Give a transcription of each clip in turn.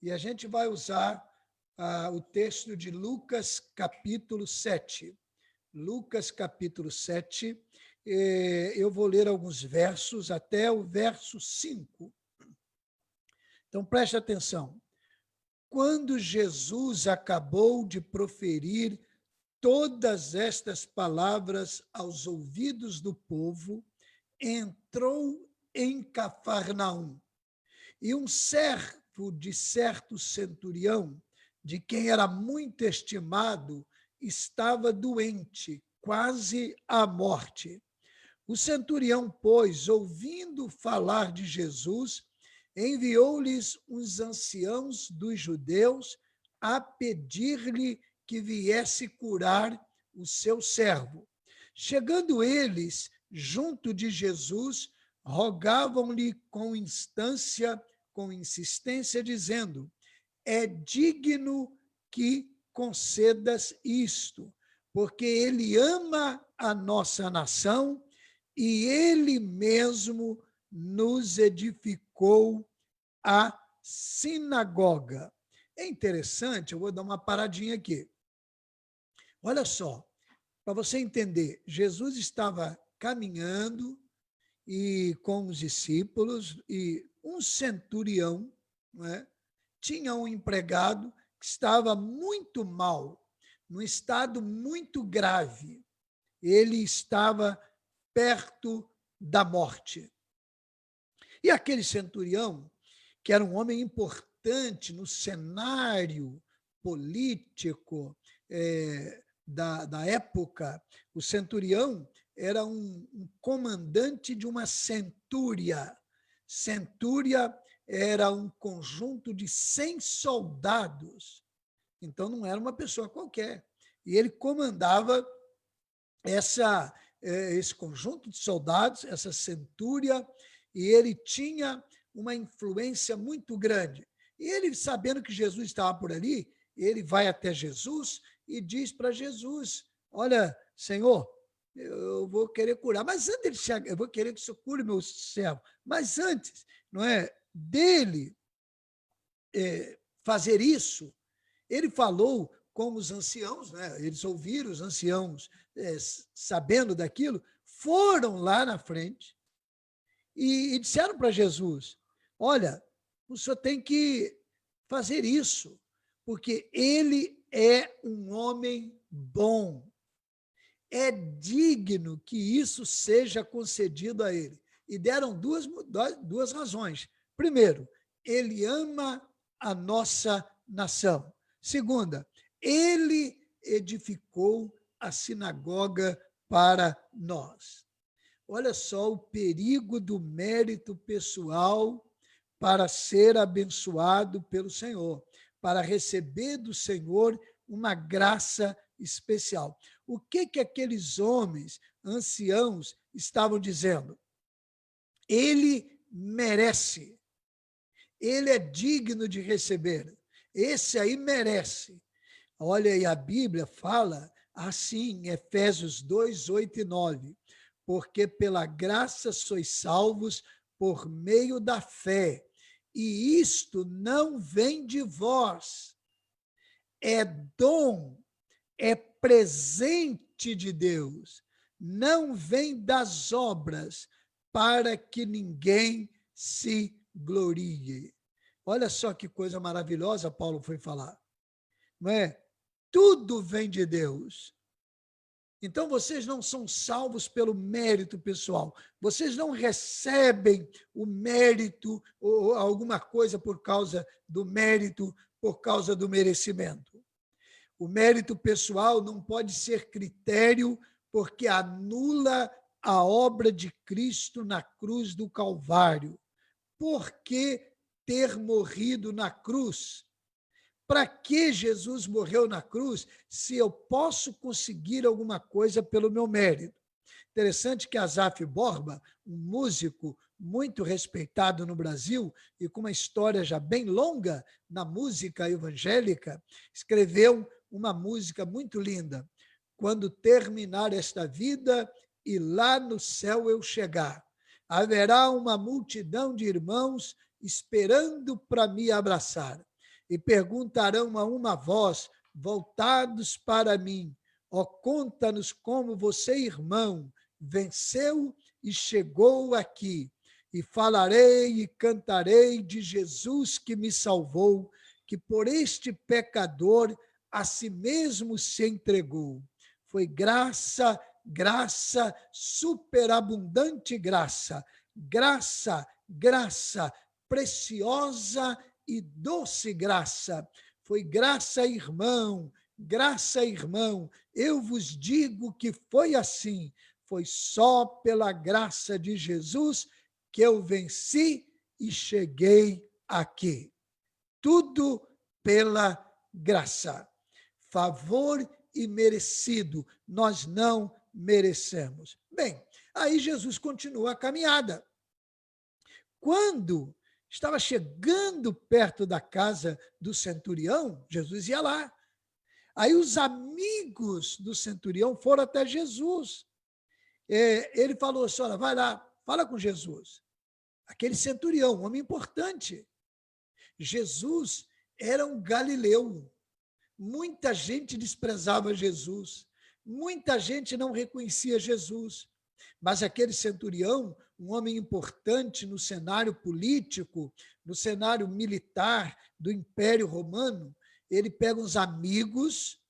e a gente vai usar o texto de Lucas, capítulo 7. Lucas, capítulo 7, eu vou ler alguns versos até o verso 5. Então, preste atenção. Quando Jesus acabou de proferir todas estas palavras aos ouvidos do povo, entrou em Cafarnaum. E um servo de certo centurião, de quem era muito estimado, estava doente, quase à morte. O centurião, pois, ouvindo falar de Jesus, enviou-lhes uns anciãos dos judeus a pedir-lhe que viesse curar o seu servo. Chegando eles junto de Jesus, rogavam-lhe com insistência, dizendo: é digno que concedas isto, porque ele ama a nossa nação e ele mesmo nos edificou a sinagoga. É interessante, eu vou dar uma paradinha aqui. Olha só, para você entender, Jesus estava caminhando e com os discípulos, e um centurião, não é, tinha um empregado que estava muito mal, num estado muito grave. Ele estava perto da morte. E aquele centurião, que era um homem importante no cenário político da época, o centurião era um comandante de uma centúria. Centúria era um conjunto de 100 soldados. Então, não era uma pessoa qualquer. E ele comandava esse conjunto de soldados, essa centúria, e ele tinha uma influência muito grande. E ele, sabendo que Jesus estava por ali, ele vai até Jesus e diz para Jesus: olha, Senhor, eu vou querer curar, mas antes de chegar, eu vou querer que o Senhor cure meu servo, mas antes, não é, dele fazer isso, ele falou com os anciãos, né? Eles ouviram os anciãos sabendo daquilo, foram lá na frente e disseram para Jesus: olha, o senhor tem que fazer isso, porque ele é um homem bom. É digno que isso seja concedido a ele. E deram duas razões. Primeiro, ele ama a nossa nação. Segunda, ele edificou a sinagoga para nós. Olha só o perigo do mérito pessoal para ser abençoado pelo Senhor, para receber do Senhor uma graça especial. O que aqueles homens anciãos estavam dizendo? Ele merece, ele é digno de receber, esse aí merece. Olha aí, a Bíblia fala assim, em Efésios 2, 8 e 9, porque pela graça sois salvos por meio da fé, e isto não vem de vós, é dom, é presente de Deus, não vem das obras, para que ninguém se glorie. Olha só que coisa maravilhosa Paulo foi falar, não é? Tudo vem de Deus. Então, vocês não são salvos pelo mérito pessoal. Vocês não recebem o mérito ou alguma coisa por causa do mérito, por causa do merecimento. O mérito pessoal não pode ser critério, porque anula a obra de Cristo na cruz do Calvário. Por que ter morrido na cruz? Para que Jesus morreu na cruz se eu posso conseguir alguma coisa pelo meu mérito? Interessante que Asaf Borba, um músico muito respeitado no Brasil e com uma história já bem longa na música evangélica, escreveu uma música muito linda. Quando terminar esta vida e lá no céu eu chegar, haverá uma multidão de irmãos esperando para me abraçar. e perguntarão a uma voz, voltados para mim: ó, conta-nos como você, irmão, venceu e chegou aqui. E falarei e cantarei de Jesus que me salvou, que por este pecador a si mesmo se entregou. Foi graça, graça, superabundante graça, graça, graça, preciosa e doce graça. Foi graça, irmão, graça, irmão. Eu vos digo que foi assim. Foi só pela graça de Jesus que eu venci e cheguei aqui. Tudo pela graça. Favor imerecido, nós não merecemos. Bem, aí Jesus continua a caminhada. Quando estava chegando perto da casa do centurião, Jesus ia lá. Aí os amigos do centurião foram até Jesus. Ele falou assim: olha, vai lá, fala com Jesus. Aquele centurião, um homem importante. Jesus era um galileu. Muita gente desprezava Jesus. Muita gente não reconhecia Jesus. Mas aquele centurião, um homem importante no cenário político, no cenário militar do Império Romano, ele pega uns amigos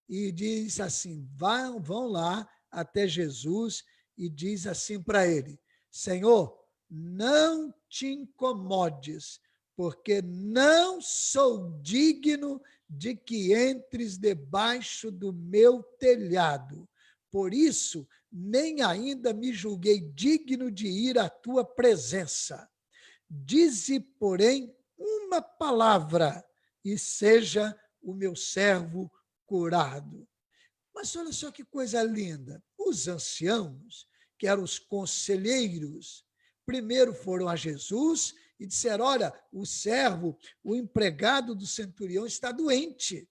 e diz assim: vão lá até Jesus e diz assim para ele: Senhor, não te incomodes, porque não sou digno de que entres debaixo do meu telhado. Por isso, nem ainda me julguei digno de ir à tua presença. Dize, porém, uma palavra, e seja o meu servo curado. Mas olha só que coisa linda. Os anciãos, que eram os conselheiros, primeiro foram a Jesus e disseram: olha, o servo, o empregado do centurião está doente.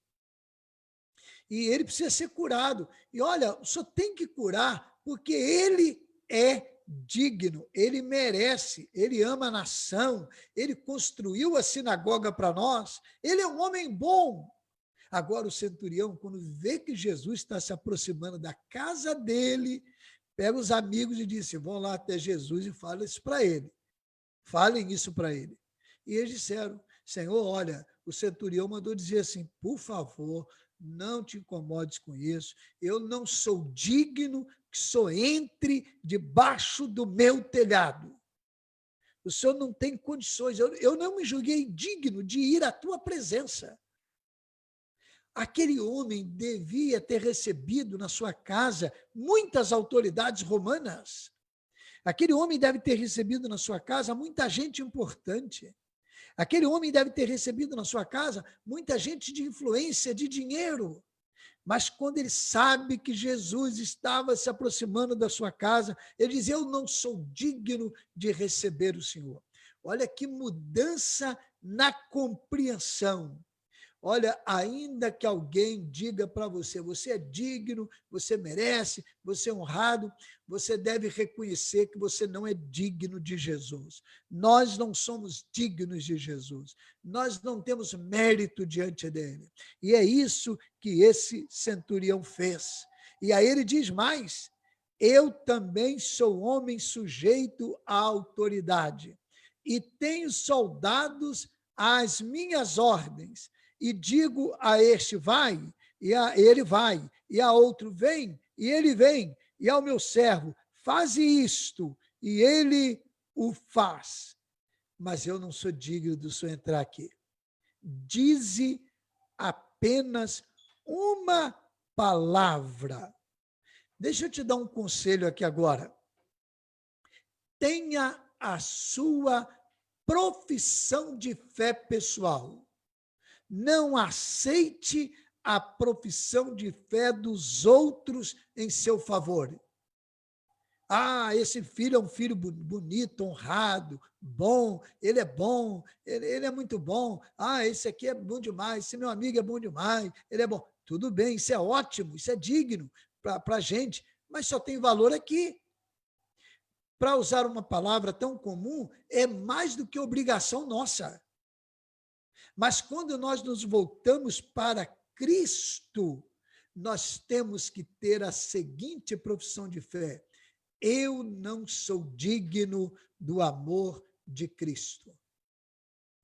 E ele precisa ser curado. E olha, o senhor tem que curar, porque ele é digno, ele merece, ele ama a nação, ele construiu a sinagoga para nós, ele é um homem bom. Agora o centurião, quando vê que Jesus está se aproximando da casa dele, pega os amigos e diz: vão lá até Jesus e falem isso para ele. Falem isso para ele. E eles disseram: Senhor, olha, o centurião mandou dizer assim: por favor, não te incomodes com isso, eu não sou digno que só entre debaixo do meu telhado. O senhor não tem condições, eu não me julguei digno de ir à tua presença. Aquele homem devia ter recebido na sua casa muitas autoridades romanas. Aquele homem deve ter recebido na sua casa muita gente importante. Aquele homem deve ter recebido na sua casa muita gente de influência, de dinheiro. Mas quando ele sabe que Jesus estava se aproximando da sua casa, ele diz: eu não sou digno de receber o Senhor. Olha que mudança na compreensão. Olha, ainda que alguém diga para você: você é digno, você merece, você é honrado, você deve reconhecer que você não é digno de Jesus. Nós não somos dignos de Jesus. Nós não temos mérito diante dele. E é isso que esse centurião fez. E aí ele diz mais: eu também sou homem sujeito à autoridade e tenho soldados às minhas ordens. E digo a este: vai, e a ele vai, e a outro: vem, e ele vem, e ao meu servo: faze isto, e ele o faz. Mas eu não sou digno do senhor entrar aqui. Dize apenas uma palavra. Deixa eu te dar um conselho aqui agora. Tenha a sua profissão de fé pessoal. Não aceite a profissão de fé dos outros em seu favor. Ah, esse filho é um filho bonito, honrado, bom, ele é muito bom. Ah, esse aqui é bom demais, esse meu amigo é bom demais, ele é bom. Tudo bem, isso é ótimo, isso é digno para a gente, mas só tem valor aqui. Para usar uma palavra tão comum, é mais do que obrigação nossa. Mas quando nós nos voltamos para Cristo, nós temos que ter a seguinte profissão de fé: eu não sou digno do amor de Cristo.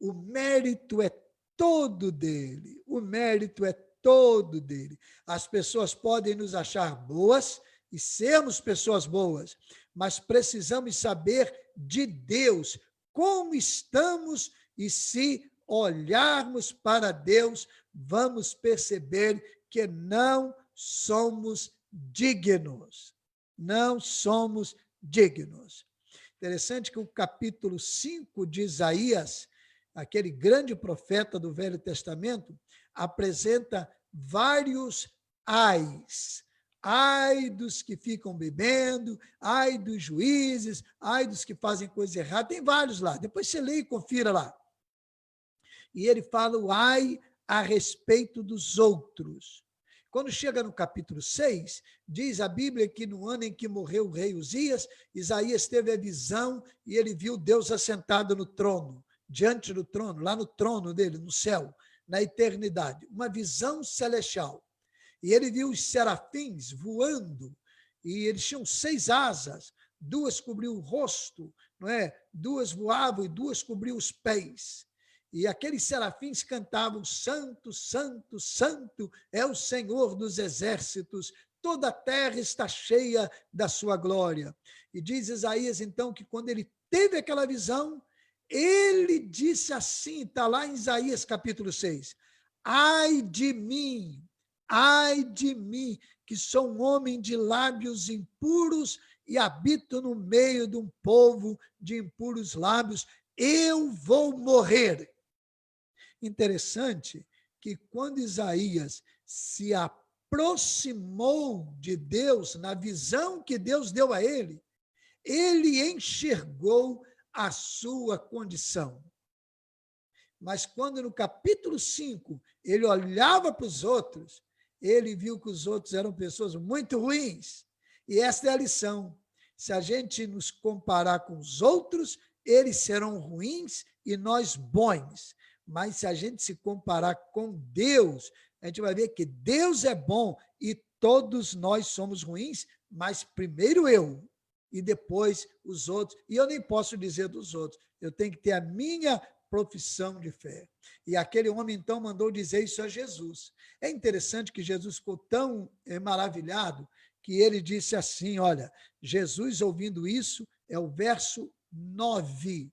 O mérito é todo dele. O mérito é todo dele. As pessoas podem nos achar boas e sermos pessoas boas, mas precisamos saber de Deus como estamos, e se olharmos para Deus, vamos perceber que não somos dignos. Não somos dignos. Interessante que o capítulo 5 de Isaías, aquele grande profeta do Velho Testamento, apresenta vários ais. Ai dos que ficam bebendo, ai dos juízes, ai dos que fazem coisa errada. Tem vários lá. Depois você lê e confira lá. E ele fala o ai a respeito dos outros. Quando chega no capítulo 6, diz a Bíblia que no ano em que morreu o rei Uzias, Isaías teve a visão e ele viu Deus assentado no trono, diante do trono, lá no trono dele, no céu, na eternidade. Uma visão celestial. E ele viu os serafins voando, e eles tinham 6 asas, 2 cobriam o rosto, não é? 2 voavam e 2 cobriam os pés. E aqueles serafins cantavam: Santo, Santo, Santo é o Senhor dos exércitos, toda a terra está cheia da sua glória. E diz Isaías, então, que quando ele teve aquela visão, ele disse assim, está lá em Isaías capítulo 6, ai de mim, que sou um homem de lábios impuros e habito no meio de um povo de impuros lábios, eu vou morrer. Interessante que quando Isaías se aproximou de Deus, na visão que Deus deu a ele enxergou a sua condição. Mas quando no capítulo 5 ele olhava para os outros, ele viu que os outros eram pessoas muito ruins. E esta é a lição. Se a gente nos comparar com os outros, eles serão ruins e nós bons. Mas se a gente se comparar com Deus, a gente vai ver que Deus é bom e todos nós somos ruins, mas primeiro eu e depois os outros. E eu nem posso dizer dos outros, eu tenho que ter a minha profissão de fé. E aquele homem, então, mandou dizer isso a Jesus. É interessante que Jesus ficou tão maravilhado que ele disse assim, olha, Jesus ouvindo isso, é o verso 9.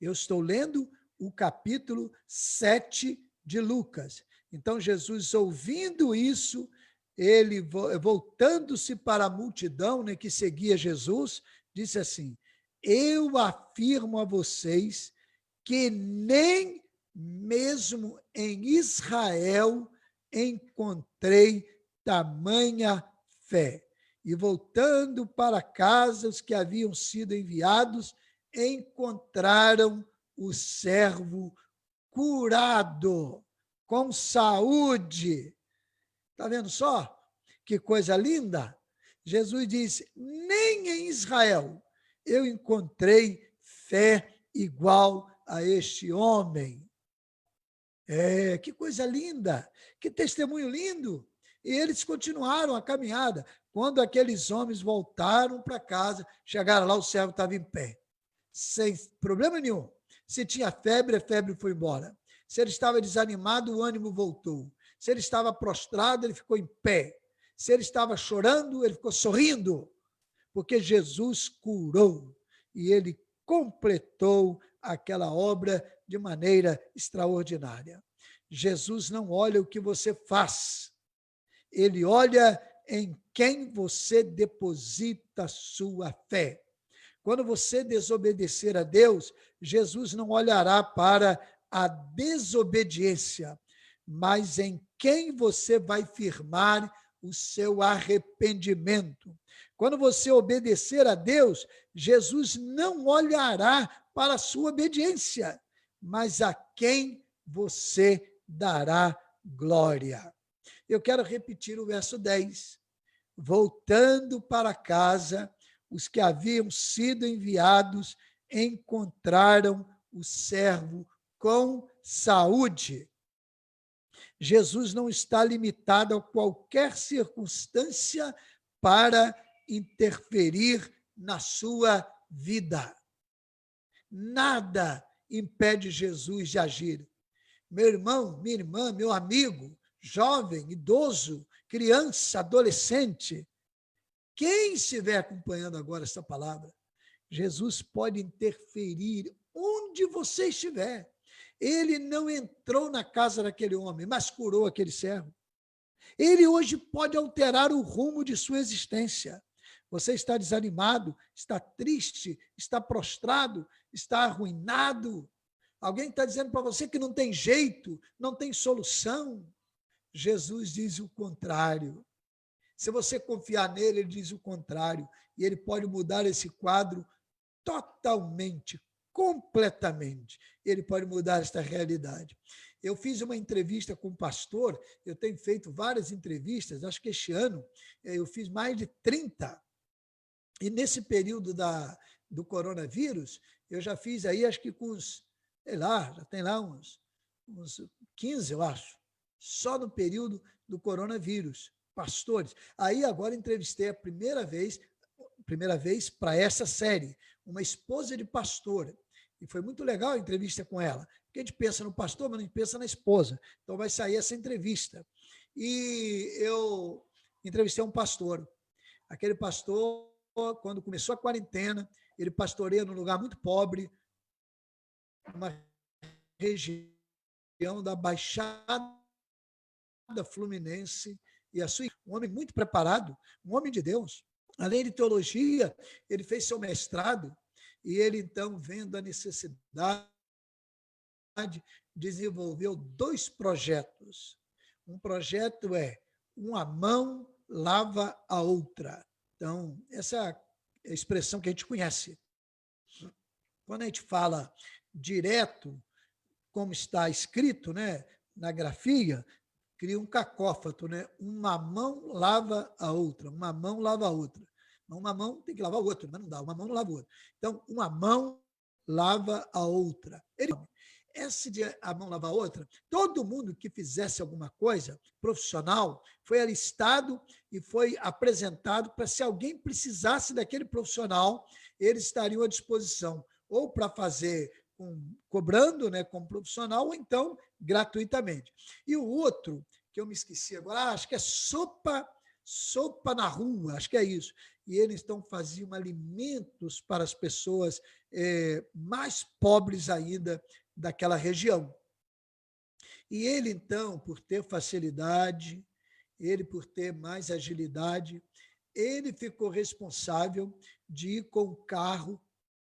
Eu estou lendo o capítulo 7 de Lucas. Então, Jesus, ouvindo isso, ele, voltando-se para a multidão, né, que seguia Jesus, disse assim, eu afirmo a vocês que nem mesmo em Israel encontrei tamanha fé. E voltando para casa, os que haviam sido enviados encontraram o servo curado, com saúde. Está vendo só? Que coisa linda! Jesus disse, nem em Israel eu encontrei fé igual a este homem. Que coisa linda, que testemunho lindo. E eles continuaram a caminhada. Quando aqueles homens voltaram para casa, chegaram lá, o servo estava em pé, sem problema nenhum. Se tinha febre, a febre foi embora. Se ele estava desanimado, o ânimo voltou. Se ele estava prostrado, ele ficou em pé. Se ele estava chorando, ele ficou sorrindo, porque Jesus curou e ele completou aquela obra de maneira extraordinária. Jesus não olha o que você faz, ele olha em quem você deposita sua fé. Quando você desobedecer a Deus, Jesus não olhará para a desobediência, mas em quem você vai firmar o seu arrependimento. Quando você obedecer a Deus, Jesus não olhará para a sua obediência, mas a quem você dará glória. Eu quero repetir o verso 10. Voltando para casa, os que haviam sido enviados encontraram o servo com saúde. Jesus não está limitado a qualquer circunstância para interferir na sua vida. Nada impede Jesus de agir. Meu irmão, minha irmã, meu amigo, jovem, idoso, criança, adolescente, quem estiver acompanhando agora essa palavra, Jesus pode interferir onde você estiver. Ele não entrou na casa daquele homem, mas curou aquele servo. Ele hoje pode alterar o rumo de sua existência. Você está desanimado, está triste, está prostrado, está arruinado. Alguém está dizendo para você que não tem jeito, não tem solução. Jesus diz o contrário. Se você confiar nele, ele diz o contrário. E ele pode mudar esse quadro totalmente, completamente. Ele pode mudar esta realidade. Eu fiz uma entrevista com um pastor, eu tenho feito várias entrevistas, acho que este ano eu fiz mais de 30. E nesse período do coronavírus, eu já fiz aí, acho que com uns, sei lá, já tem lá uns 15, eu acho, só no período do coronavírus, pastores. Aí agora entrevistei a primeira vez para essa série, uma esposa de pastor. E foi muito legal a entrevista com ela. Porque a gente pensa no pastor, mas não pensa na esposa. Então vai sair essa entrevista. E eu entrevistei um pastor. Aquele pastor, quando começou a quarentena, ele pastoreia num lugar muito pobre, uma região da Baixada Fluminense, e um homem muito preparado, um homem de Deus. Além de teologia, ele fez seu mestrado, e ele, então, vendo a necessidade, desenvolveu 2 projetos. Um projeto é uma mão lava a outra. Então, essa é a expressão que a gente conhece. Quando a gente fala direto, como está escrito, né, na grafia, cria um cacófato, né? Uma mão lava a outra, uma mão lava a outra. Uma mão tem que lavar a outra, mas não dá, uma mão não lava a outra. Então, uma mão lava a outra. Essa de a mão lavar a outra, todo mundo que fizesse alguma coisa profissional foi alistado e foi apresentado para, se alguém precisasse daquele profissional, eles estariam à disposição, ou para fazer cobrando, né, como profissional, ou então gratuitamente. E o outro, que eu me esqueci agora, acho que é sopa na rua, acho que é isso. E eles então faziam alimentos para as pessoas mais pobres ainda daquela região. E ele, então, por ter facilidade, ele por ter mais agilidade, ele ficou responsável de ir com o carro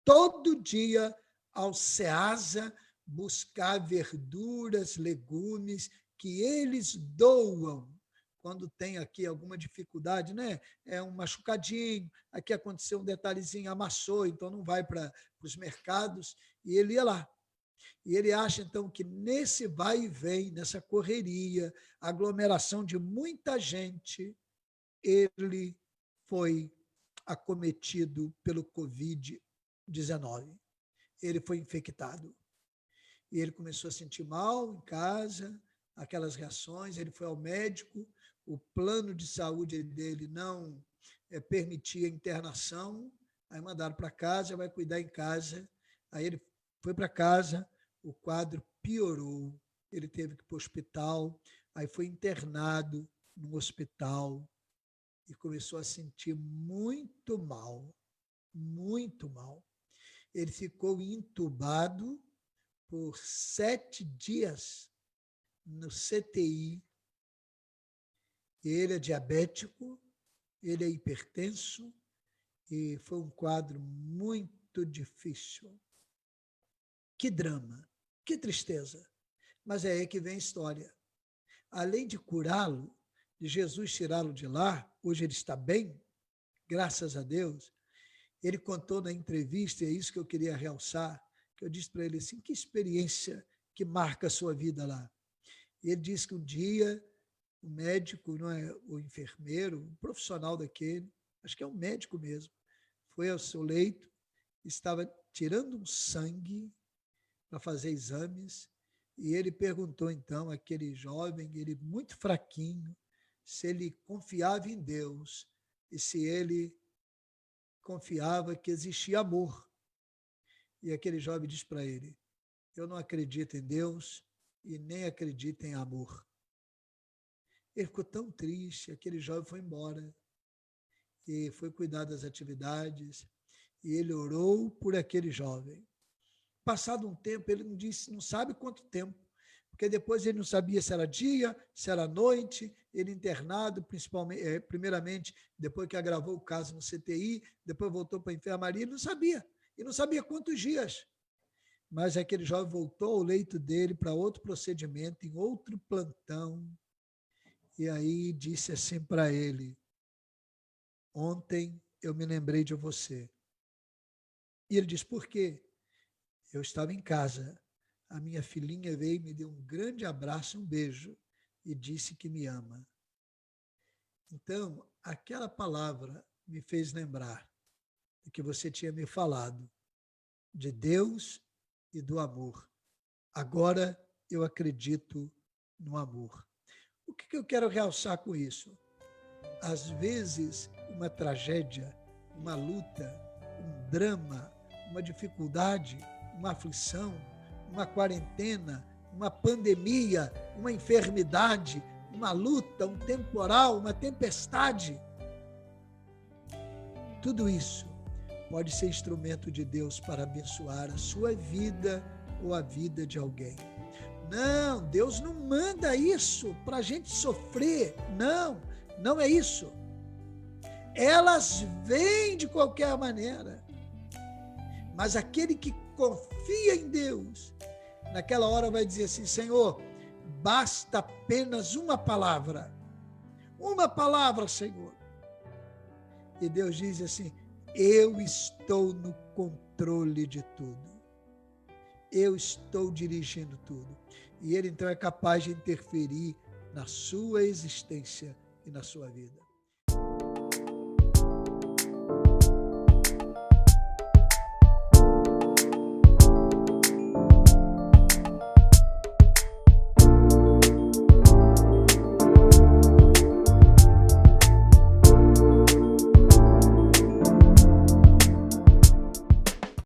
todo dia ao Ceasa buscar verduras, legumes que eles doam quando tem aqui alguma dificuldade, né? É um machucadinho, aqui aconteceu um detalhezinho, amassou, então não vai para os mercados, e ele ia lá. E ele acha, então, que nesse vai e vem, nessa correria, aglomeração de muita gente, ele foi acometido pelo Covid-19. Ele foi infectado. E ele começou a sentir mal em casa, aquelas reações, ele foi ao médico, o plano de saúde dele não permitia internação, aí mandaram para casa, vai cuidar em casa. Aí ele foi para casa, o quadro piorou, ele teve que ir para o hospital, aí foi internado no hospital e começou a sentir muito mal, muito mal. Ele ficou entubado por 7 dias no CTI. Ele é diabético, ele é hipertenso e foi um quadro muito difícil. Que drama, que tristeza. Mas é aí que vem a história. Além de curá-lo, de Jesus tirá-lo de lá, hoje ele está bem, graças a Deus. Ele contou na entrevista, e é isso que eu queria realçar, que eu disse para ele assim, que experiência que marca a sua vida lá. E ele disse que um dia o médico, não é, o enfermeiro, um profissional daquele, acho que é um médico mesmo, foi ao seu leito, estava tirando um sangue para fazer exames, E ele perguntou, então, àquele jovem, ele muito fraquinho, se ele confiava em Deus e se ele confiava que existia amor. E aquele jovem diz para ele, eu não acredito em Deus e nem acredito em amor. Ele ficou tão triste, aquele jovem foi embora e foi cuidar das atividades e ele orou por aquele jovem. Passado um tempo, ele não disse, não sabe quanto tempo, porque depois ele não sabia se era dia, se era noite, ele internado, principalmente, primeiramente, depois que agravou o caso no CTI, depois voltou para a enfermaria, ele não sabia, e não sabia quantos dias. Mas aquele jovem voltou ao leito dele para outro procedimento, em outro plantão, e aí disse assim para ele, ontem eu me lembrei de você. E ele disse, por quê? Eu estava em casa, a minha filhinha veio e me deu um grande abraço, um beijo, e disse que me ama. Então, aquela palavra me fez lembrar do que você tinha me falado, de Deus e do amor. Agora eu acredito no amor. O que eu quero realçar com isso? Às vezes, uma tragédia, uma luta, um drama, uma dificuldade, uma aflição, uma quarentena, uma pandemia, uma enfermidade, uma luta, um temporal, uma tempestade. Tudo isso pode ser instrumento de Deus para abençoar a sua vida ou a vida de alguém. Não, Deus não manda isso para a gente sofrer. Não, não é isso. Elas vêm de qualquer maneira. Mas aquele que confia em Deus, naquela hora vai dizer assim, Senhor, basta apenas uma palavra, Senhor. E Deus diz assim, eu estou no controle de tudo. Eu estou dirigindo tudo. E ele então é capaz de interferir na sua existência e na sua vida.